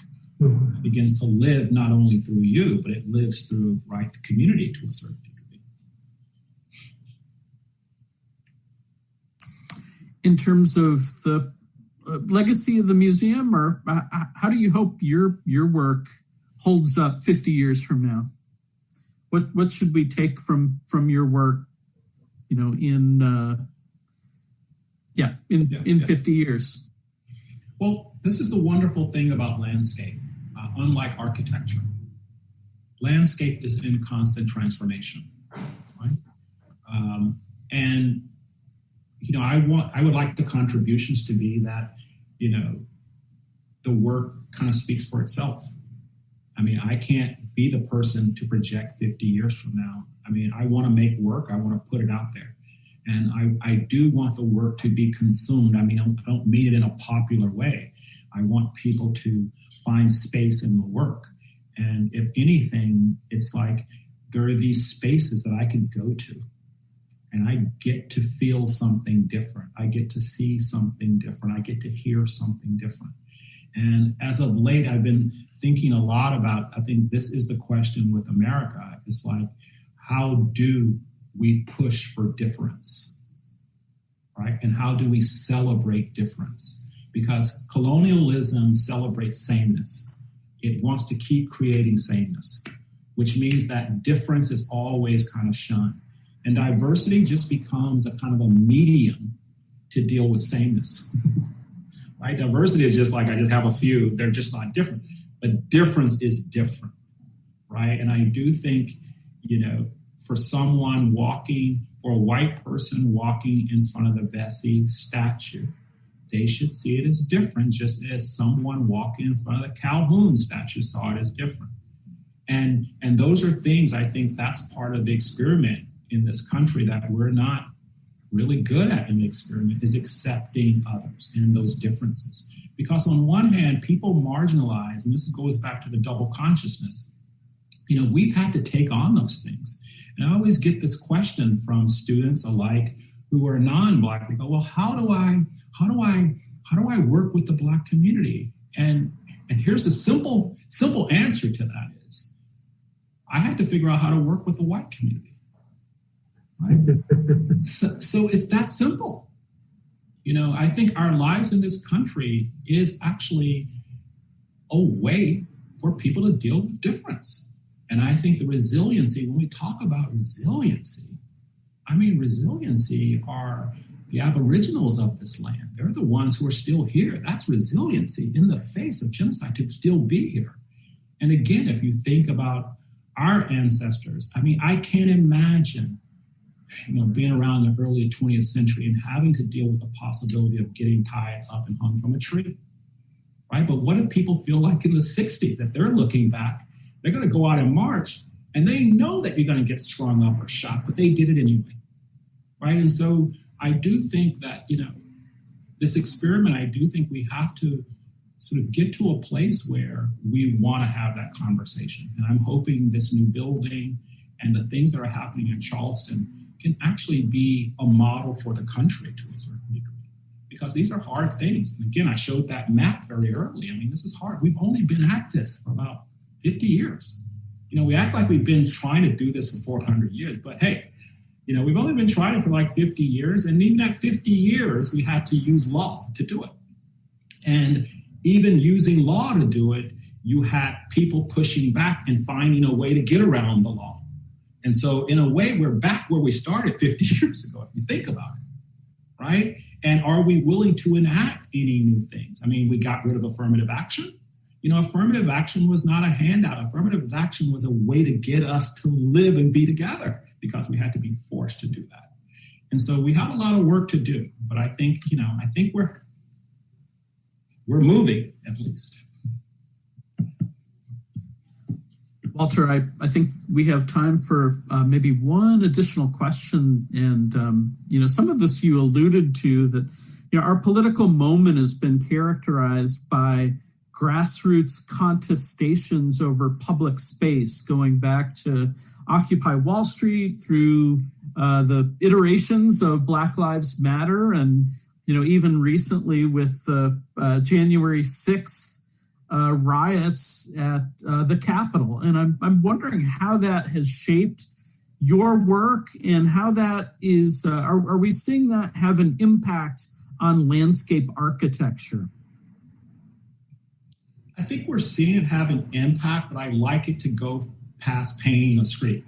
begins to live not only through you, but it lives through, right, the community to a certain degree. In terms of the legacy of the museum, or how do you hope your work holds up 50 years from now? What should we take from your work, in 50 years? Well, this is the wonderful thing about landscape. Unlike architecture, landscape is in constant transformation, right? And I would like the contributions to be that, the work kind of speaks for itself. I can't be the person to project 50 years from now. I mean, I want to make work. I want to put it out there. And I do want the work to be consumed. I mean, I don't mean it in a popular way. I want people to find space in the work. And if anything, it's like there are these spaces that I can go to and I get to feel something different. I get to see something different. I get to hear something different. And as of late, I've been thinking a lot about, I think this is the question with America. It's like, how do we push for difference, right? And how do we celebrate difference? Because colonialism celebrates sameness. It wants to keep creating sameness, which means that difference is always kind of shunned. And diversity just becomes a kind of a medium to deal with sameness. Right? Diversity is just like, I just have a few, they're just not different. But difference is different, right? And I do think, for someone walking, for a white person walking in front of the Vesey statue, they should see it as different, just as someone walking in front of the Calhoun statue saw it as different. And those are things, I think that's part of the experiment in this country that we're not really good at in the experiment, is accepting others and those differences. Because on one hand, people marginalize, and this goes back to the double consciousness. We've had to take on those things. And I always get this question from students alike who are non-Black. They go, well, how do I work with the Black community? And here's a simple answer to that is, I had to figure out how to work with the white community. Right? So it's that simple. I think our lives in this country is actually a way for people to deal with difference. And I think the resiliency, when we talk about resiliency, resiliency are the Aboriginals of this land. They're the ones who are still here. That's resiliency in the face of genocide, to still be here. And again, if you think about our ancestors, I can't imagine being around in the early 20th century and having to deal with the possibility of getting tied up and hung from a tree, right? But what do people feel like in the 60s? If they're looking back, they're going to go out and march, and they know that you're going to get strung up or shot, but they did it anyway, right? And so I do think that, this experiment, I do think we have to sort of get to a place where we want to have that conversation. And I'm hoping this new building and the things that are happening in Charleston can actually be a model for the country to a certain degree, because these are hard things. And again, I showed that map very early. This is hard. We've only been at this for about 50 years. We act like we've been trying to do this for 400 years, but hey, we've only been trying it for like 50 years. And even at 50 years, we had to use law to do it. And even using law to do it, you had people pushing back and finding a way to get around the law. And so in a way, we're back where we started 50 years ago, if you think about it, right? And are we willing to enact any new things? We got rid of affirmative action. Affirmative action was not a handout. Affirmative action was a way to get us to live and be together, because we had to be forced to do that. And so we have a lot of work to do, but I think we're moving, at least. Walter, I think we have time for maybe one additional question. And, some of this you alluded to, that, our political moment has been characterized by grassroots contestations over public space, going back to Occupy Wall Street, through the iterations of Black Lives Matter, and, even recently with the January 6th riots at the Capitol. And I'm wondering how that has shaped your work, and how that is, are we seeing that have an impact on landscape architecture? I think we're seeing it have an impact, but I like it to go past painting the street,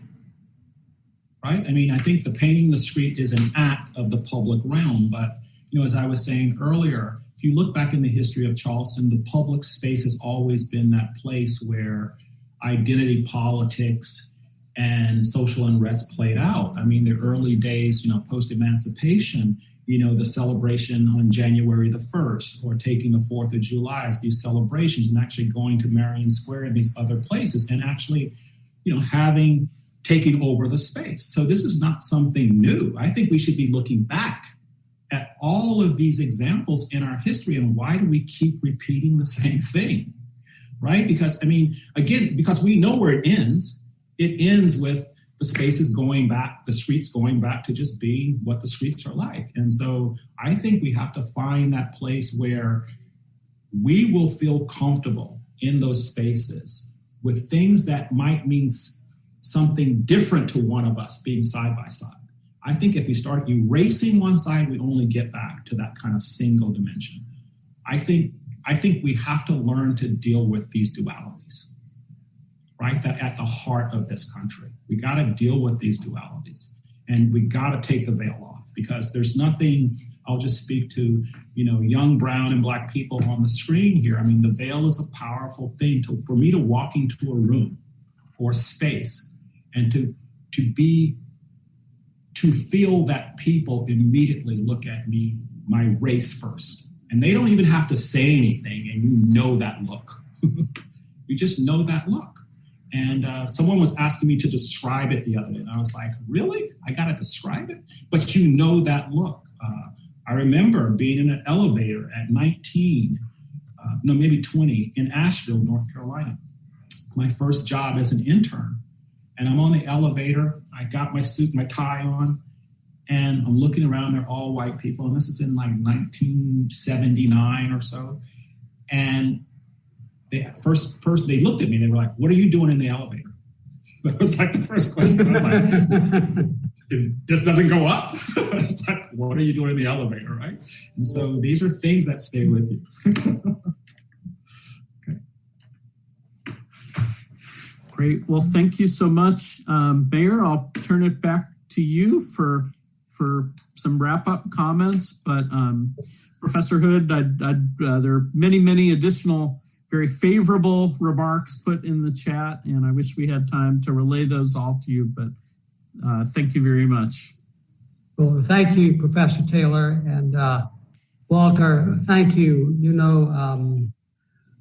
right? I think the painting the street is an act of the public realm, but, as I was saying earlier, if you look back in the history of Charleston, the public space has always been that place where identity politics and social unrest played out. The early days, post-emancipation, the celebration on January the 1st, or taking the 4th of July as these celebrations, and actually going to Marion Square and these other places and actually, taking over the space. So this is not something new. I think we should be looking back at all of these examples in our history, and why do we keep repeating the same thing, right? Because, because we know where it ends. It ends with the spaces going back, the streets going back to just being what the streets are like. And so I think we have to find that place where we will feel comfortable in those spaces with things that might mean something different to one of us being side by side. I think if we start erasing one side, we only get back to that kind of single dimension. I think we have to learn to deal with these dualities, right? That at the heart of this country. We got to deal with these dualities, and we got to take the veil off, because there's nothing. I'll just speak to, young brown and Black people on the screen here. The veil is a powerful thing for me to walk into a room or space and to feel that people immediately look at me, my race first. And they don't even have to say anything, and you know that look. You just know that look. And someone was asking me to describe it the other day, and I was like, really? I got to describe it? But you know that look. I remember being in an elevator at 19, maybe 20, in Asheville, North Carolina. My first job as an intern. And I'm on the elevator. I got my suit, my tie on, and I'm looking around. They're all white people. And this is in like 1979 or so. And the first person, they looked at me, they were like, what are you doing in the elevator? That was like the first question. I was like, this doesn't go up. It's like, what are you doing in the elevator, right? And so these are things that stay with you. Okay. Great. Well, thank you so much, Mayor. I'll turn it back to you for some wrap-up comments. But Professor Hood, there are many additional very favorable remarks put in the chat, and I wish we had time to relay those all to you, but thank you very much. Well, thank you, Professor Taylor, and Walter, thank you.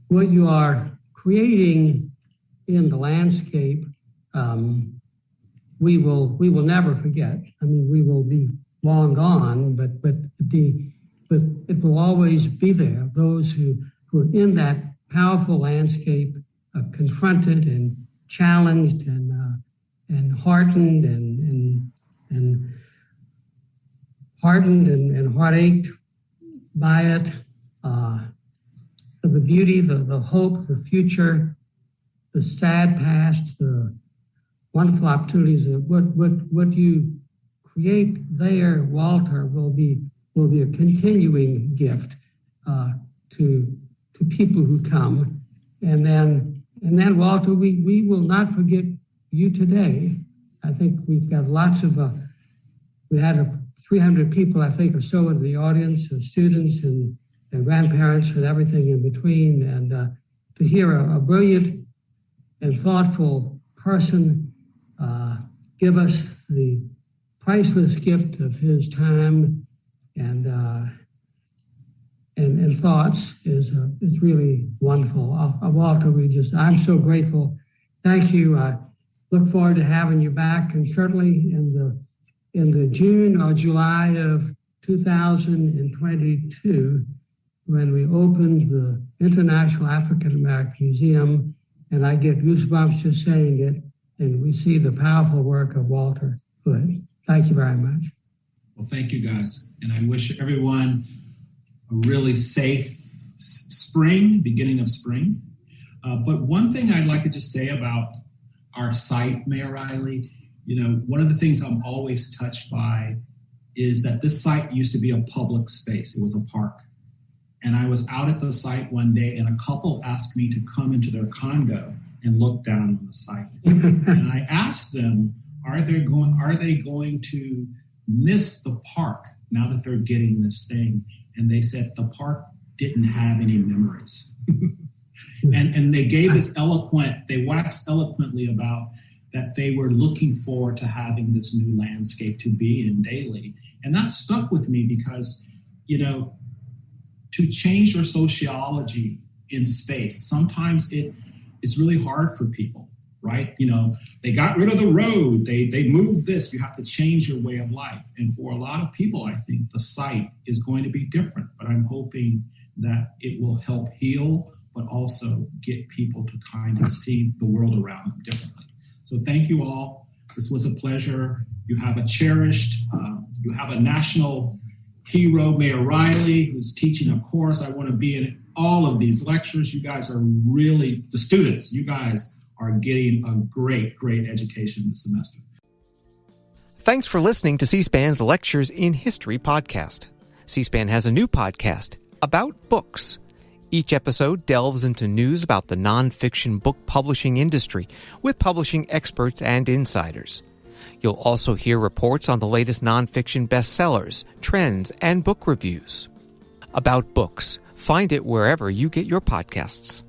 What you are creating in the landscape, we will never forget. We will be long gone, but it will always be there. Those who are in that powerful landscape, confronted and challenged and heartened and heartached by it. The beauty, the hope, the future, the sad past, the wonderful opportunities. What you create there, Walter, will be a continuing gift to people who come. And then Walter, we will not forget you today. I think we've got lots of, we had 300 people, I think, or so in the audience, students and grandparents and everything in between. And to hear a brilliant and thoughtful person give us the priceless gift of his time and thoughts is really wonderful. Walter, I'm so grateful. Thank you. I look forward to having you back, and certainly in the June or July of 2022, when we opened the International African American Museum, and I get goosebumps just saying it, and we see the powerful work of Walter Hood. Thank you very much. Well, thank you, guys. And I wish everyone a really safe beginning of spring. But one thing I'd like to just say about our site, Mayor Riley, one of the things I'm always touched by is that this site used to be a public space. It was a park. And I was out at the site one day, and a couple asked me to come into their condo and look down on the site. And I asked them, are they going to miss the park now that they're getting this thing? And they said the park didn't have any memories. and they gave they waxed eloquently about that they were looking forward to having this new landscape to be in daily. And that stuck with me because, to change your sociology in space, sometimes it's really hard for people, right? They got rid of the road, they moved this, you have to change your way of life. And for a lot of people, I think the site is going to be different, but I'm hoping that it will help heal, but also get people to kind of see the world around them differently. So thank you all. This was a pleasure. You have a cherished, you have a national hero, Mayor Riley, who's teaching a course. I want to be in all of these lectures. You guys are really, the students, you guys are getting a great, great education this semester. Thanks for listening to C-SPAN's Lectures in History podcast. C-SPAN has a new podcast about books. Each episode delves into news about the nonfiction book publishing industry with publishing experts and insiders. You'll also hear reports on the latest nonfiction bestsellers, trends, and book reviews. About Books. Find it wherever you get your podcasts.